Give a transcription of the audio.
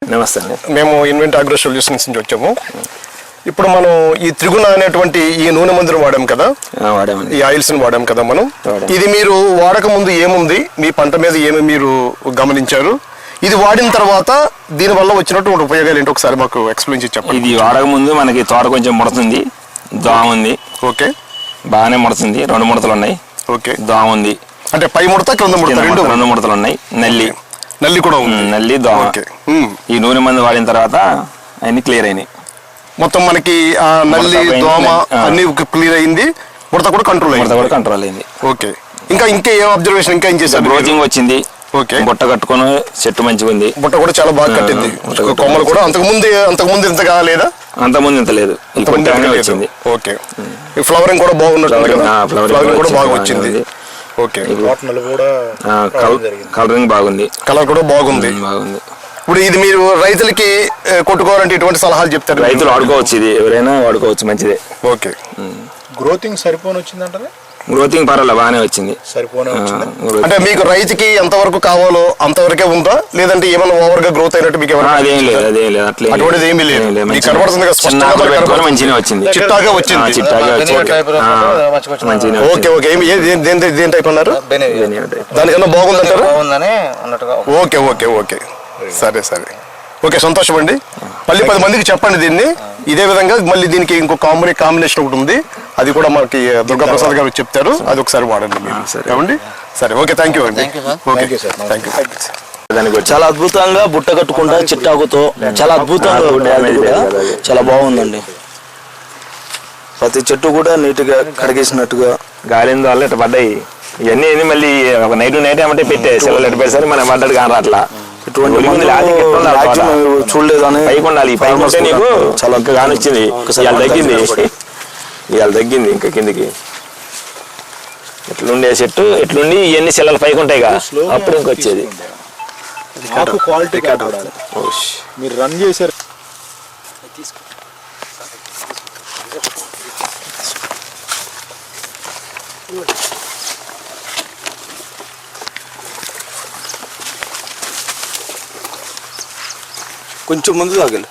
నమస్తే అండి. మేము ఇన్వెంట్ అగ్రో సొల్యూషన్స్ నుంచి వచ్చాము. ఇప్పుడు మనం ఈ త్రిగుణ అనేటువంటి ఈ నూనె మందులు వాడాం కదా, వాడామండి. ఈ ఆయిల్స్ వాడాం కదా మనం. ఇది మీరు వాడక ముందు ఏముంది, మీ పంట మీద ఏమి మీరు గమనించారు, ఇది వాడిన తర్వాత దీని వల్ల వచ్చినటువంటి ఉపయోగాలు ఏంటో ఒకసారి మాకు ఎక్స్ప్లెయిన్ చేసి చెప్పండి. ఇది వాడక ముందు మనకి తోట కొంచెం ముడుతుంది, దోమ ఉంది. ఓకే, బాగానే ముడుతుంది, 2 ముడతలు ఉన్నాయి. ఓకే, దోమ ఉంది. అంటే పై ముడత కింద ముడత 2 ముడతలు ఉన్నాయి. నల్లి కూడా ఉంది. నల్లి, దోమ. ఈ నూనె మందు వాడిన తర్వాత అన్ని క్లియర్ అయినాయి. మొత్తం మనకి నల్లి, దోమ అన్ని క్లియర్ అయింది. ముడత కూడా కంట్రోల్ అయింది. ఓకే, ఇంకా ఏం అబ్జర్వేషన్ ఇంకా ఏం చేశారు? గ్రోతింగ్ వచ్చింది. ఓకే, బుట్ట కట్టుకుని చెట్టు మంచిగా ఉంది. బుట్ట కూడా చాలా బాగా కట్టింది. కొమ్మలు కూడా అంతకుముందు ఇంత కాలేదా? అంతకుముందు ఇంత లేదు, వచ్చింది. ఓకే, ఫ్లవరింగ్ కూడా బాగున్నట్టు, ఫ్లవరింగ్ కూడా బాగా వచ్చింది. ఓకే, కలరింగ్ బాగుంది. కలర్ కూడా బాగుంది. ఇప్పుడు ఇది మీరు రైతులకి కొట్టుకోవాలంటే ఎటువంటి సలహాలు చెప్తారు? రైతులు వాడుకోవచ్చు, ఇది ఎవరైనా వాడుకోవచ్చు, మంచిదే. ఓకే, గ్రోతింగ్ సరిపోని వచ్చిందంటారా? గ్రోతింగ్ పర్వాలేదు, బాగానే వచ్చింది. అంటే మీకు రైతుకి ఎంతవరకు కావాలో అంతవరకే ఉందా, లేదంటే ఏమైనా ఓవర్ గా గ్రోత్ అయినట్టు మీకు అదేం లేదు, అటువంటిది ఏమీ లేదు. కనబడుతుంది, మంచిగా వచ్చింది, చిట్టాగా వచ్చింది. ఓకే ఓకే, దేని టైప్ అన్నారు? దానికన్నా బాగుందంటారు? ఓకే ఓకే ఓకే, సరే సరే, ఓకే, సంతోషం అండి. మళ్ళీ 10 మందికి చెప్పండి దీన్ని. ఇదే విధంగా మళ్ళీ దీనికి ఇంకో కాంబినేషన్ ఒకటి ఉంది, అది కూడా మనకి దుర్గాప్రసాద్ గారు చెప్తారు, అది ఒకసారి వాడండి ఏమండి. సరే, ఓకే, థ్యాంక్ యూ అండి. చాలా అద్భుతంగా బుట్ట కట్టుకుంటా చిట్టాకుతో చాలా అద్భుతంగా చాలా బాగుందండి. ప్రతి చెట్టు కూడా నీట్గా కడిగేసినట్టుగా. గాలిందో వల్ల ఇట్లా పడ్డాయి ఇవన్నీ. మళ్ళీ ఒక నైట్ ఏమంటే పెట్టే సెలవులు ఎట్టు పెట్టేసరి మనం పడ్డాడు కానీ అట్లా చూడలేదు అని పైకి ఉండాలి. పైకి ఉంటే నీకు చాలా గాని వచ్చింది. ఇవాళ తగ్గింది ఇంకా కిందికి. ఎట్లుండే చెట్టు ఎట్లుండి ఇవన్నీ సెల్లలు పైకి ఉంటాయి కదా, అప్పుడు ఇంకొచ్చేది. మీరు రన్ చేశారు. కొంచెం ముందు తాగాలి.